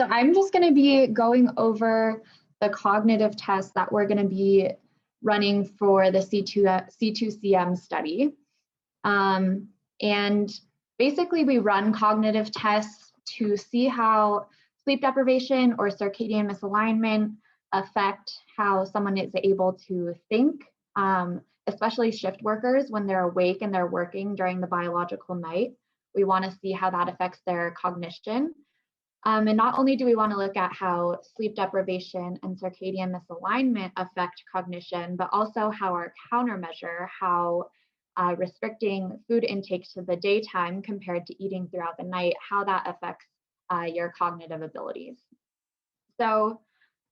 So I'm just going to be going over the cognitive tests that we're going to be running for the C2CM study. And basically we run cognitive tests to see how sleep deprivation or circadian misalignment affect how someone is able to think, especially shift workers when they're awake and they're working during the biological night. We want to see how that affects their cognition. And not only do we want to look at how sleep deprivation and circadian misalignment affect cognition, but also how our countermeasure, how restricting food intake to the daytime compared to eating throughout the night, how that affects your cognitive abilities. So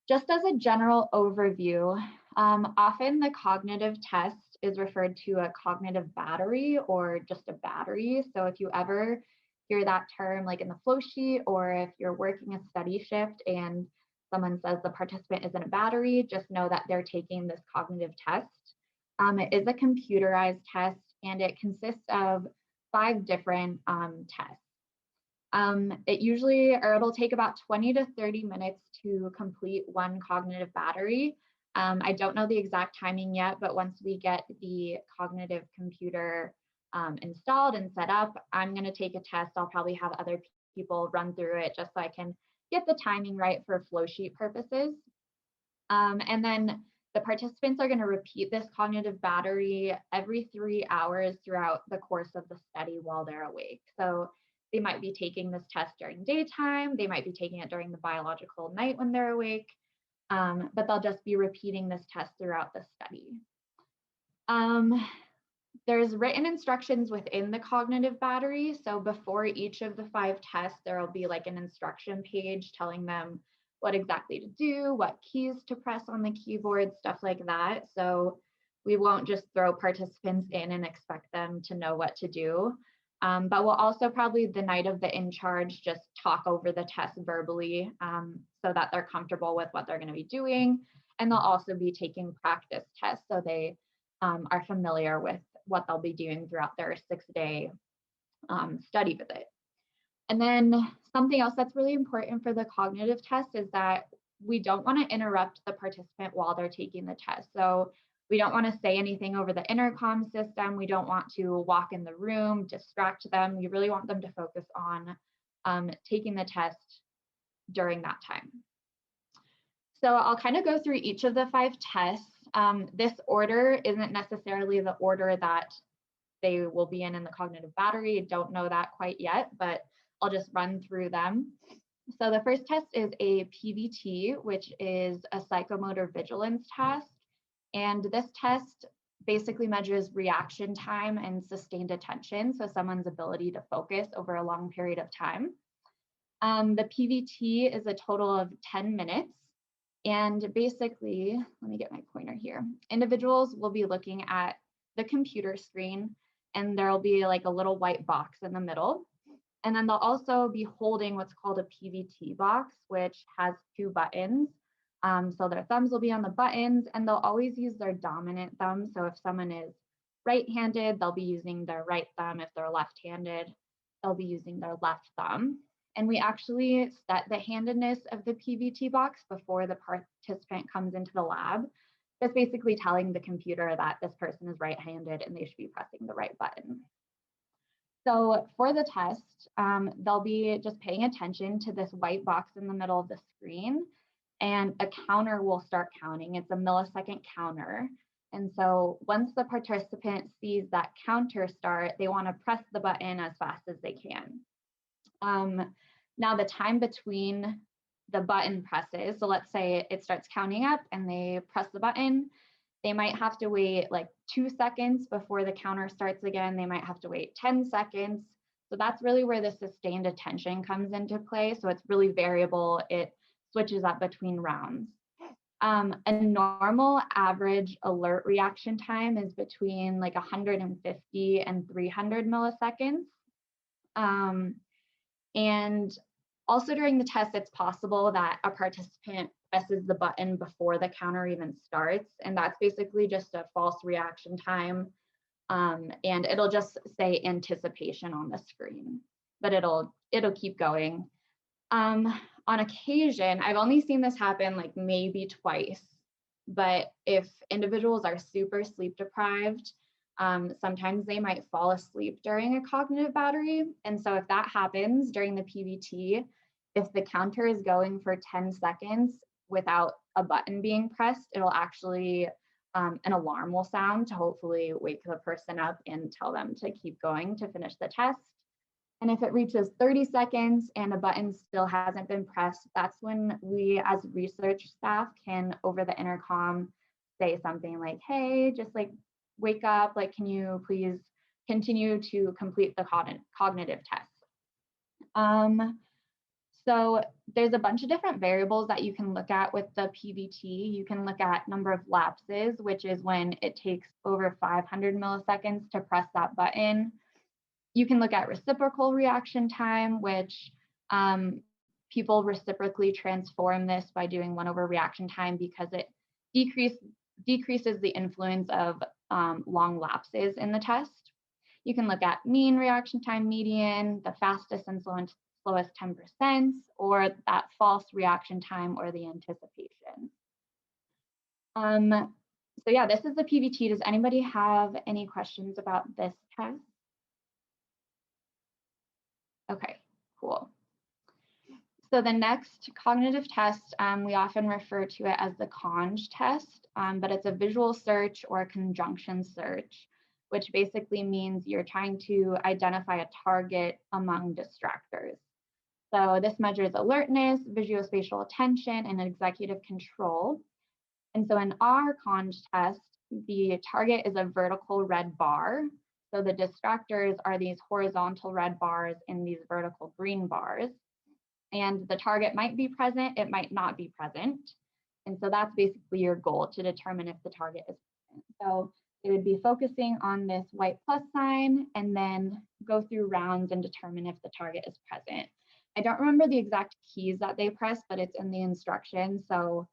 just as a general overview, often the cognitive test is referred to a cognitive battery or just a battery. So if you ever hear that term like in the flow sheet, or if you're working a study shift and someone says the participant is in a battery, just know that they're taking this cognitive test. It is a computerized test and it consists of 5 different tests. It'll take about 20 to 30 minutes to complete one cognitive battery. I don't know the exact timing yet, but once we get the cognitive computer installed and set up, I'm going to take a test. I'll probably have other people run through it just so I can get the timing right for flow sheet purposes. And then the participants are going to repeat this cognitive battery every 3 hours throughout the course of the study while they're awake. So they might be taking this test during daytime, they might be taking it during the biological night when they're awake, but they'll just be repeating this test throughout the study. There's written instructions within the cognitive battery. So before each of the 5 tests, there will be like an instruction page telling them what exactly to do, what keys to press on the keyboard, stuff like that. So we won't just throw participants in and expect them to know what to do. But we'll also probably the night of the in-charge just talk over the test verbally so that they're comfortable with what they're going to be doing. And they'll also be taking practice tests so they are familiar with what they'll be doing throughout their 6-day study visit. And then something else that's really important for the cognitive test is that we don't want to interrupt the participant while they're taking the test. So we don't want to say anything over the intercom system. We don't want to walk in the room, distract them. We really want them to focus on taking the test during that time. So I'll kind of go through each of the 5 tests. This order isn't necessarily the order that they will be in the cognitive battery. Don't know that quite yet, but I'll just run through them. So the first test is a PVT, which is a psychomotor vigilance test. And this test basically measures reaction time and sustained attention, so someone's ability to focus over a long period of time. The PVT is a total of 10 minutes. And basically, let me get my pointer here. Individuals will be looking at the computer screen and there'll be like a little white box in the middle. And then they'll also be holding what's called a PVT box, which has 2 buttons. So their thumbs will be on the buttons and they'll always use their dominant thumb. So if someone is right-handed, they'll be using their right thumb. If they're left-handed, they'll be using their left thumb. And we actually set the handedness of the PVT box before the participant comes into the lab. That's basically telling the computer that this person is right-handed and they should be pressing the right button. So for the test, they'll be just paying attention to this white box in the middle of the screen, and a counter will start counting. It's a millisecond counter. And so once the participant sees that counter start, they want to press the button as fast as they can. Now the time between the button presses, so let's say it starts counting up and they press the button, they might have to wait like 2 seconds before the counter starts again. They might have to wait 10 seconds. So that's really where the sustained attention comes into play. So it's really variable. It switches up between rounds. A normal average alert reaction time is between like 150 and 300 milliseconds. And also during the test, it's possible that a participant presses the button before the counter even starts. And that's basically just a false reaction time. And it'll just say anticipation on the screen, but it'll keep going. On occasion, I've only seen this happen like maybe twice, but if individuals are super sleep deprived, sometimes they might fall asleep during a cognitive battery. And so if that happens during the PBT, if the counter is going for 10 seconds without a button being pressed, it'll actually, an alarm will sound to hopefully wake the person up and tell them to keep going to finish the test. And if it reaches 30 seconds and a button still hasn't been pressed, that's when we as research staff can over the intercom say something like, hey, just like wake up, like, can you please continue to complete the cognitive test? So there's a bunch of different variables that you can look at with the PBT. You can look at number of lapses, which is when it takes over 500 milliseconds to press that button. You can look at reciprocal reaction time, which people reciprocally transform this by doing 1 over reaction time because it decreases the influence of long lapses in the test. You can look at mean reaction time median, the fastest and slowest 10%, or that false reaction time or the anticipation. So yeah, this is the PBT. Does anybody have any questions about this test? Okay, cool. So the next cognitive test, we often refer to it as the CONJ test, but it's a visual search or a conjunction search, which basically means you're trying to identify a target among distractors. So this measures alertness, visuospatial attention, and executive control. And so in our CONJ test, the target is a vertical red bar. So the distractors are these horizontal red bars and these vertical green bars. And the target might be present, it might not be present. And so that's basically your goal to determine if the target is present. So they would be focusing on this white plus sign and then go through rounds and determine if the target is present. I don't remember the exact keys that they press, but it's in the instructions. So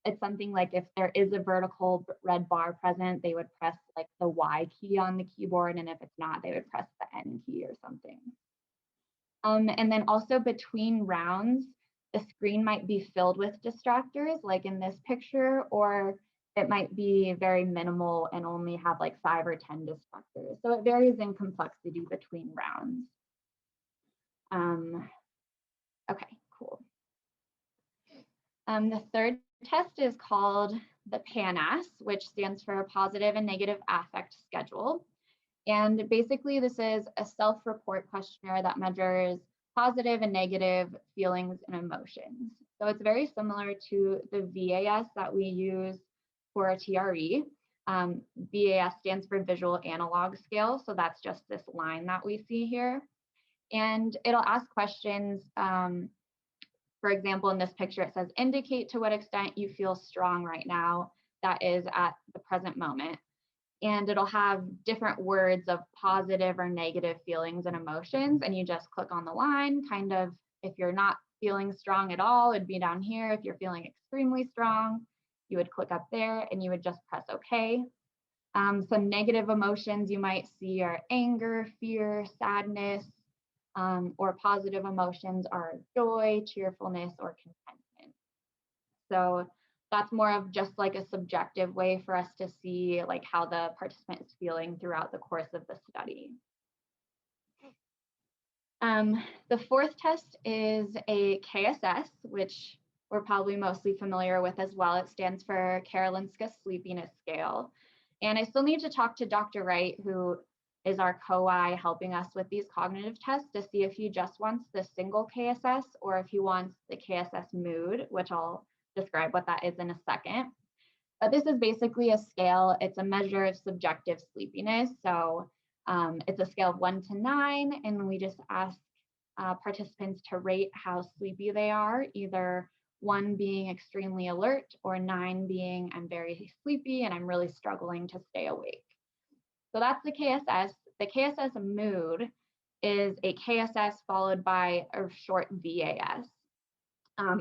it's something like if there is a vertical red bar present, they would press like the Y key on the keyboard. And if it's not, they would press the N key or something. And then also between rounds, the screen might be filled with distractors, like in this picture, or it might be very minimal and only have like 5 or 10 distractors. So it varies in complexity between rounds. Okay, cool. The third test is called the PANAS, which stands for Positive and Negative Affect Schedule. And basically, this is a self-report questionnaire that measures positive and negative feelings and emotions. So it's very similar to the VAS that we use for a TRE. VAS stands for Visual Analog Scale. So that's just this line that we see here. And it'll ask questions. For example, in this picture, it says, indicate to what extent you feel strong right now, that is at the present moment. And it'll have different words of positive or negative feelings and emotions. And you just click on the line, kind of, if you're not feeling strong at all, it'd be down here. If you're feeling extremely strong, you would click up there and you would just press OK. Some negative emotions you might see are anger, fear, sadness, or positive emotions are joy, cheerfulness, or contentment. So that's more of just like a subjective way for us to see like how the participant is feeling throughout the course of the study. The fourth test is a KSS, which we're probably mostly familiar with as well. It stands for Karolinska Sleepiness Scale. And I still need to talk to Dr. Wright, who is our co-I helping us with these cognitive tests, to see if he just wants the single KSS or if he wants the KSS mood, which I'll describe what that is in a second. But this is basically a scale. It's a measure of subjective sleepiness. So it's a scale of 1 to 9, and we just ask participants to rate how sleepy they are, either 1 being extremely alert or 9 being I'm very sleepy and I'm really struggling to stay awake. So that's the KSS. The KSS mood is a KSS followed by a short VAS.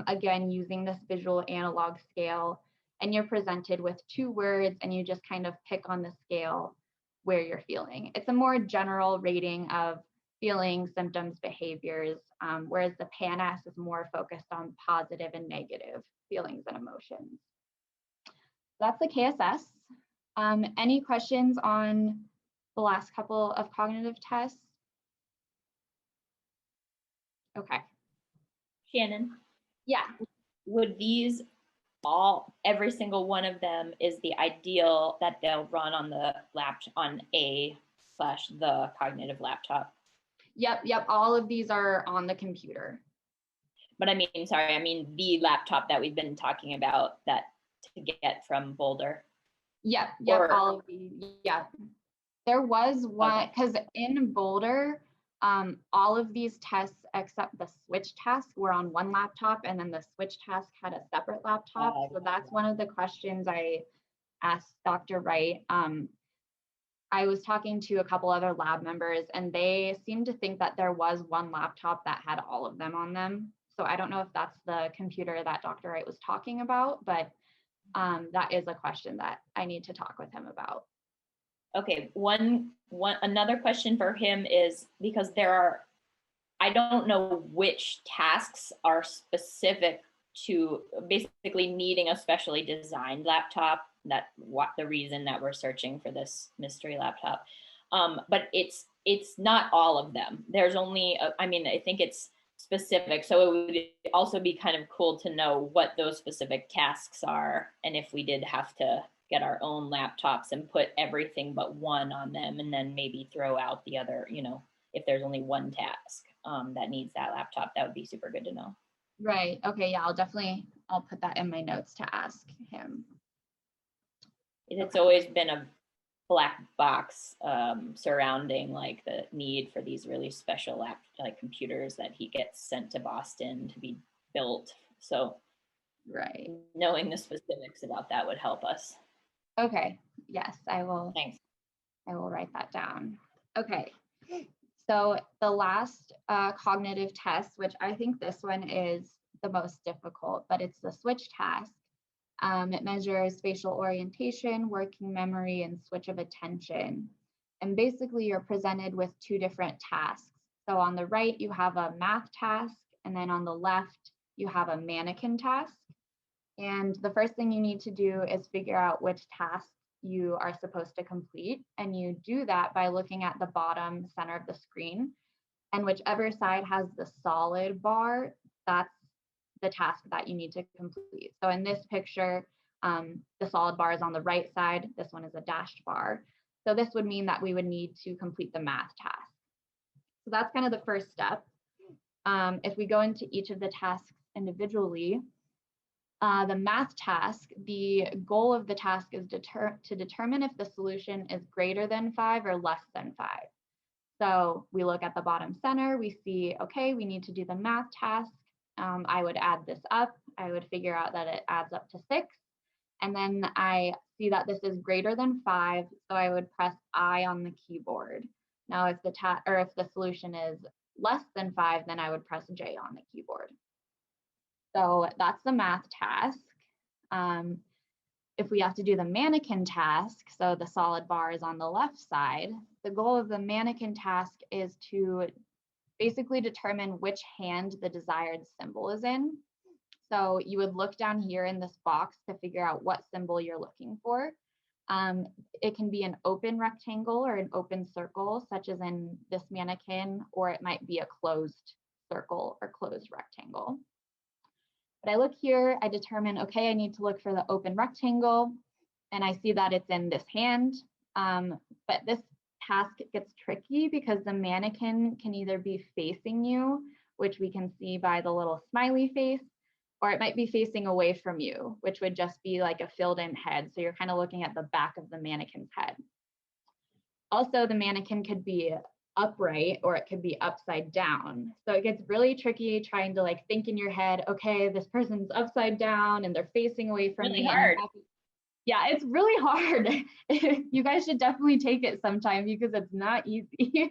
Again, using this visual analog scale, and you're presented with 2 words and you just kind of pick on the scale where you're feeling. It's a more general rating of feelings, symptoms, behaviors, whereas the PANAS is more focused on positive and negative feelings and emotions. That's the KSS. Any questions on the last couple of cognitive tests? Okay. Shannon? Yeah. Would these every single one of them is the ideal that they'll run on the on the cognitive laptop? Yep. All of these are on the computer. But I mean, sorry, I mean the laptop that we've been talking about that to get from Boulder. Yep. All of these. Yep. There was one, because in Boulder, all of these tests except the switch task were on one laptop, and then the switch task had a separate laptop. So that's one of the questions I asked Dr. Wright. I was talking to a couple other lab members, and they seemed to think that there was one laptop that had all of them on them. So I don't know if that's the computer that Dr. Wright was talking about, but that is a question that I need to talk with him about. Okay, another question for him is, because I don't know which tasks are specific to basically needing a specially designed laptop. The reason that we're searching for this mystery laptop, but it's not all of them. There's only, I think it's specific. So it would also be kind of cool to know what those specific tasks are, and if we did have to get our own laptops and put everything but one on them, and then maybe throw out the other, if there's only one task that needs that laptop, that would be super good to know. Right. Okay. Yeah, I'll put that in my notes to ask him. It's always been a black box surrounding like the need for these really special computers that he gets sent to Boston to be built. So right, knowing the specifics about that would help us. Okay. Yes, I will. Thanks. I will write that down. Okay. So the last cognitive test, which I think this one is the most difficult, but it's the switch task. It measures spatial orientation, working memory, and switch of attention. And basically you're presented with two different tasks. So on the right, you have a math task, and then on the left, you have a mannequin task. And the first thing you need to do is figure out which task you are supposed to complete. And you do that by looking at the bottom center of the screen. And whichever side has the solid bar, that's the task that you need to complete. So in this picture, the solid bar is on the right side. This one is a dashed bar. So this would mean that we would need to complete the math task. So that's kind of the first step. If we go into each of the tasks individually, the math task, the goal of the task is to determine if the solution is greater than 5 or less than 5. So we look at the bottom center, we see, okay, we need to do the math task. I would add this up. I would figure out that it adds up to 6. And then I see that this is greater than 5, so I would press I on the keyboard. Now, if the solution is less than 5, then I would press J on the keyboard. So that's the math task. If we have to do the mannequin task, so the solid bar is on the left side, the goal of the mannequin task is to basically determine which hand the desired symbol is in. So you would look down here in this box to figure out what symbol you're looking for. It can be an open rectangle or an open circle, such as in this mannequin, or it might be a closed circle or closed rectangle. But I look here, I determine, okay, I need to look for the open rectangle, and I see that it's in this hand. But this task gets tricky because the mannequin can either be facing you, which we can see by the little smiley face, or it might be facing away from you, which would just be like a filled in head. So you're kind of looking at the back of the mannequin's head. Also, the mannequin could be upright or it could be upside down. So it gets really tricky trying to like think in your head, okay, this person's upside down and they're facing away from me. Hard. Yeah, it's really hard. You guys should definitely take it sometime because it's not easy.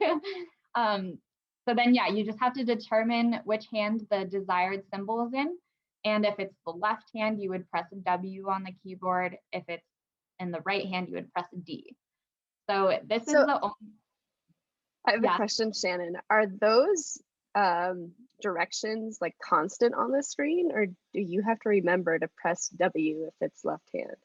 So then, yeah, you just have to determine which hand the desired symbol is in. And if it's the left hand, you would press a W on the keyboard. If it's in the right hand, you would press a D. So this is the only... I have a Yeah. question, Shannon. Are those directions like constant on the screen, or do you have to remember to press W if it's left hand?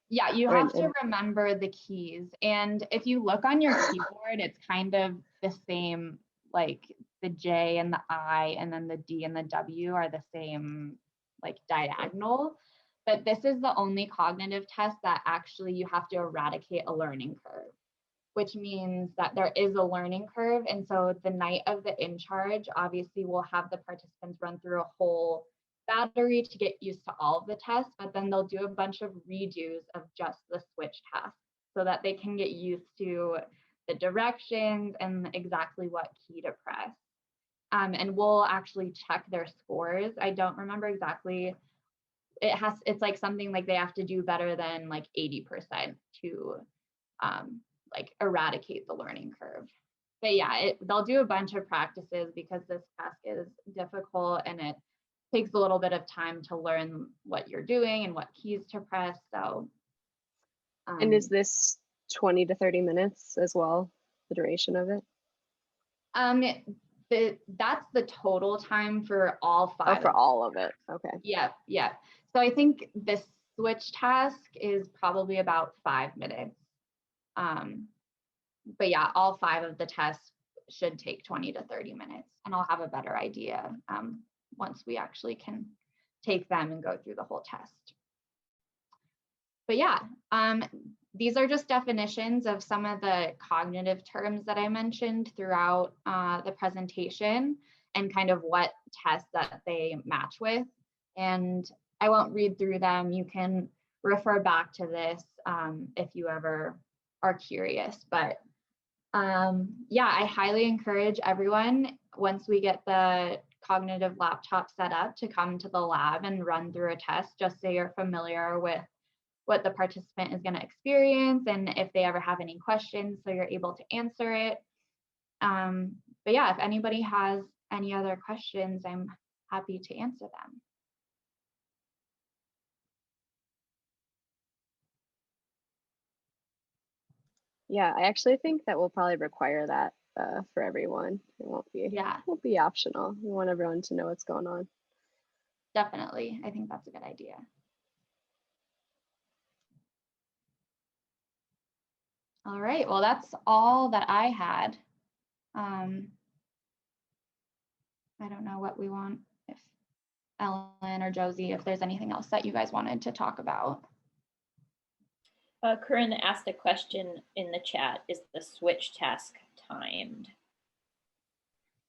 Yeah, you Or have to remember the keys. And if you look on your keyboard, it's kind of the same, like the J and the I, and then the D and the W are the same, like diagonal. But this is the only cognitive test that actually you have to eradicate a learning curve, which means that there is a learning curve. And so the night of the in charge, obviously we'll have the participants run through a whole battery to get used to all of the tests, but then they'll do a bunch of redos of just the switch test so that they can get used to the directions and exactly what key to press. And we'll actually check their scores. I don't remember exactly. It's like something like they have to do better than like 80% to like eradicate the learning curve. But yeah, they'll do a bunch of practices because this task is difficult and it takes a little bit of time to learn what you're doing and what keys to press. So, and is this 20 to 30 minutes as well, the duration of it? That's the total time for all 5. Oh, for all of it. Okay. Yeah, yeah. So I think this switch task is probably about 5 minutes. But yeah, all 5 of the tests should take 20 to 30 minutes, and I'll have a better idea once we actually can take them and go through the whole test. But yeah, these are just definitions of some of the cognitive terms that I mentioned throughout the presentation and kind of what tests that they match with. And I won't read through them. You can refer back to this if you ever are curious. But yeah, I highly encourage everyone, once we get the cognitive laptop set up, to come to the lab and run through a test just so you're familiar with what the participant is going to experience and if they ever have any questions so you're able to answer it. But yeah, if anybody has any other questions, I'm happy to answer them. Yeah, I actually think that we'll probably require that for everyone. It won't be optional. We want everyone to know what's going on. Definitely. I think that's a good idea. All right, well, that's all that I had. I don't know what we want, if Ellen or Josie, if there's anything else that you guys wanted to talk about. Corinne asked a question in the chat, is the switch task timed?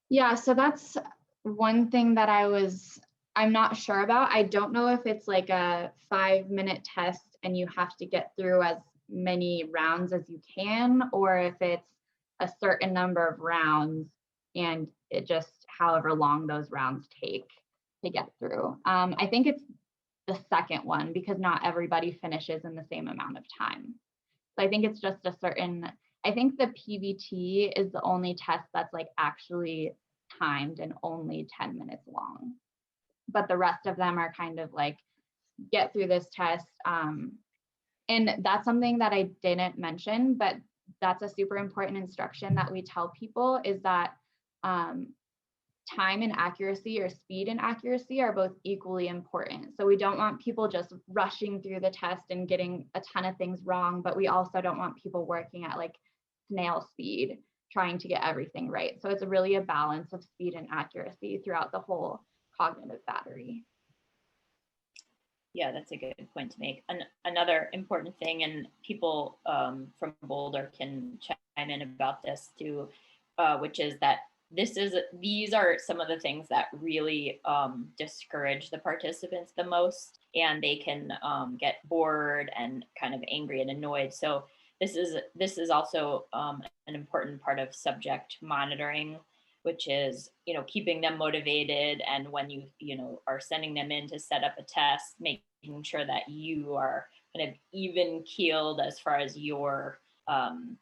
Yeah, so that's one thing that I'm not sure about. I don't know if it's like a 5-minute test and you have to get through as many rounds as you can, or if it's a certain number of rounds and it just however long those rounds take to get through. I think it's the second one because not everybody finishes in the same amount of time. So I think it's just I think the PVT is the only test that's like actually timed and only 10 minutes long. But the rest of them are kind of like, get through this test. And that's something that I didn't mention, but that's a super important instruction that we tell people, is that time and accuracy, or speed and accuracy, are both equally important. So we don't want people just rushing through the test and getting a ton of things wrong, but we also don't want people working at like snail speed trying to get everything right. So it's really a balance of speed and accuracy throughout the whole cognitive battery. Yeah, that's a good point to make. Another important thing, and people from Boulder can chime in about this too, which is that these are some of the things that really discourage the participants the most, and they can get bored and kind of angry and annoyed. So this is also an important part of subject monitoring, which is, keeping them motivated. And when you are sending them in to set up a test, making sure that you are kind of even keeled as far as your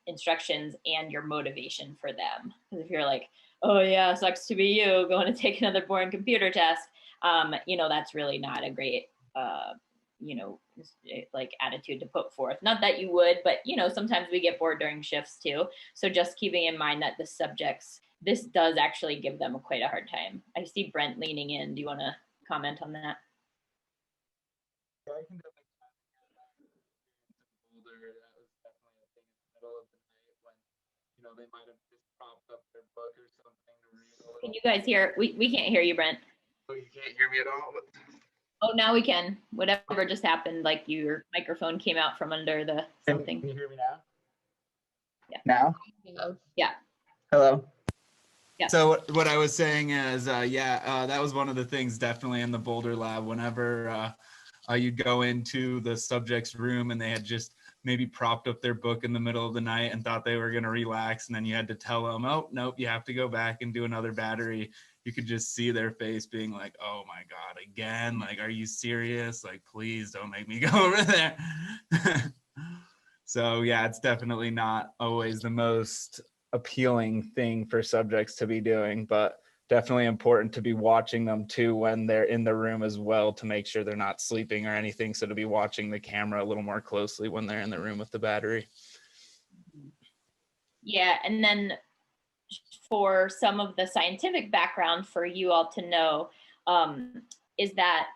instructions and your motivation for them. Because if you're like, oh yeah, sucks to be you, going to take another boring computer test, that's really not a great like attitude to put forth. Not that you would, but sometimes we get bored during shifts too. So just keeping in mind that the subjects, this does actually give them quite a hard time. I see Brent leaning in. Do you want to comment on that? Yeah, I can definitely Boulder. That was definitely a thing in the middle of the night when, they might have just propped up their book or something to read a little. Can you guys hear? We can't hear you, Brent. Oh, you can't hear me at all? Oh, now we can. Whatever just happened, like your microphone came out from under the something. Can you hear me now? Yeah. Now? Yeah. Hello? Yeah. So what I was saying is, that was one of the things definitely in the Boulder lab. Whenever you'd go into the subject's room and they had just maybe propped up their book in the middle of the night and thought they were going to relax, and then you had to tell them, oh, nope, you have to go back and do another battery. You could just see their face being like, oh my God, again? Like, are you serious? Like, please don't make me go over there. So yeah, it's definitely not always the most appealing thing for subjects to be doing, but definitely important to be watching them too when they're in the room as well, to make sure they're not sleeping or anything. So to be watching the camera a little more closely when they're in the room with the battery. Yeah, and then for some of the scientific background for you all to know, is that,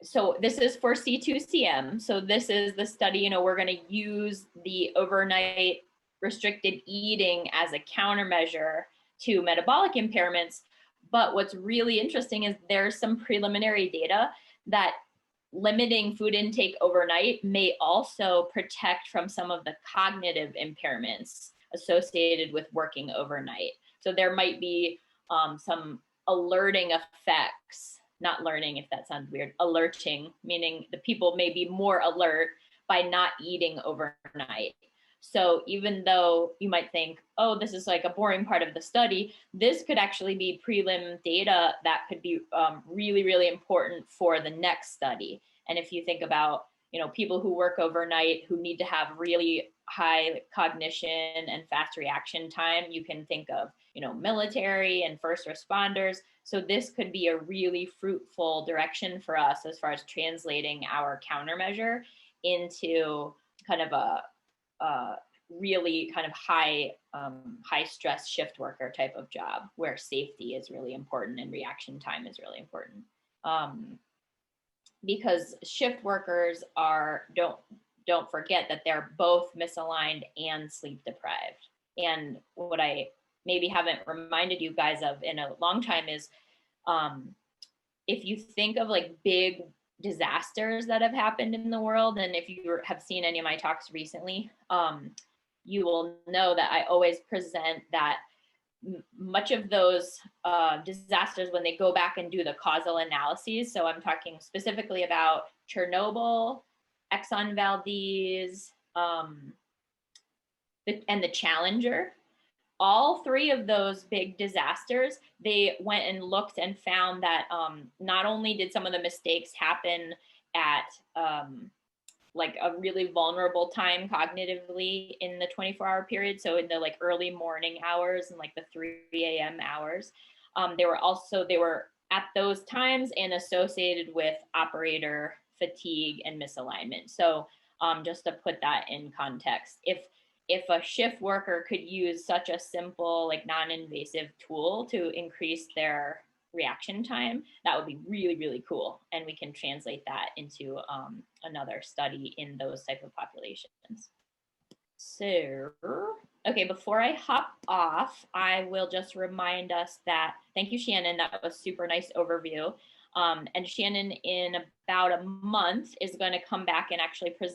so this is for C2CM. So this is the study, we're going to use the overnight restricted eating as a countermeasure to metabolic impairments. But what's really interesting is there's some preliminary data that limiting food intake overnight may also protect from some of the cognitive impairments associated with working overnight. So there might be some alerting effects, not learning, if that sounds weird, alerting, meaning the people may be more alert by not eating overnight. So even though you might think, oh, this is like a boring part of the study, this could actually be prelim data that could be really, really important for the next study. And if you think about, people who work overnight who need to have really high cognition and fast reaction time, you can think of, military and first responders. So this could be a really fruitful direction for us as far as translating our countermeasure into kind of a really kind of high stress shift worker type of job where safety is really important and reaction time is really important. Because shift workers don't forget that they're both misaligned and sleep deprived. And what I maybe haven't reminded you guys of in a long time is if you think of like big disasters that have happened in the world, and if you have seen any of my talks recently, you will know that I always present that much of those disasters, when they go back and do the causal analyses, so I'm talking specifically about Chernobyl, Exxon Valdez, and the Challenger, all three of those big disasters, they went and looked and found that not only did some of the mistakes happen at like a really vulnerable time cognitively in the 24-hour period, so in the like early morning hours and like the 3 a.m. hours, they were at those times and associated with operator fatigue and misalignment. So just to put that in context, if a shift worker could use such a simple, like non-invasive tool to increase their reaction time, that would be really, really cool. And we can translate that into another study in those type of populations. So, okay, before I hop off, I will just remind us that, thank you, Shannon, that was super nice overview. And Shannon in about a month is going to come back and actually present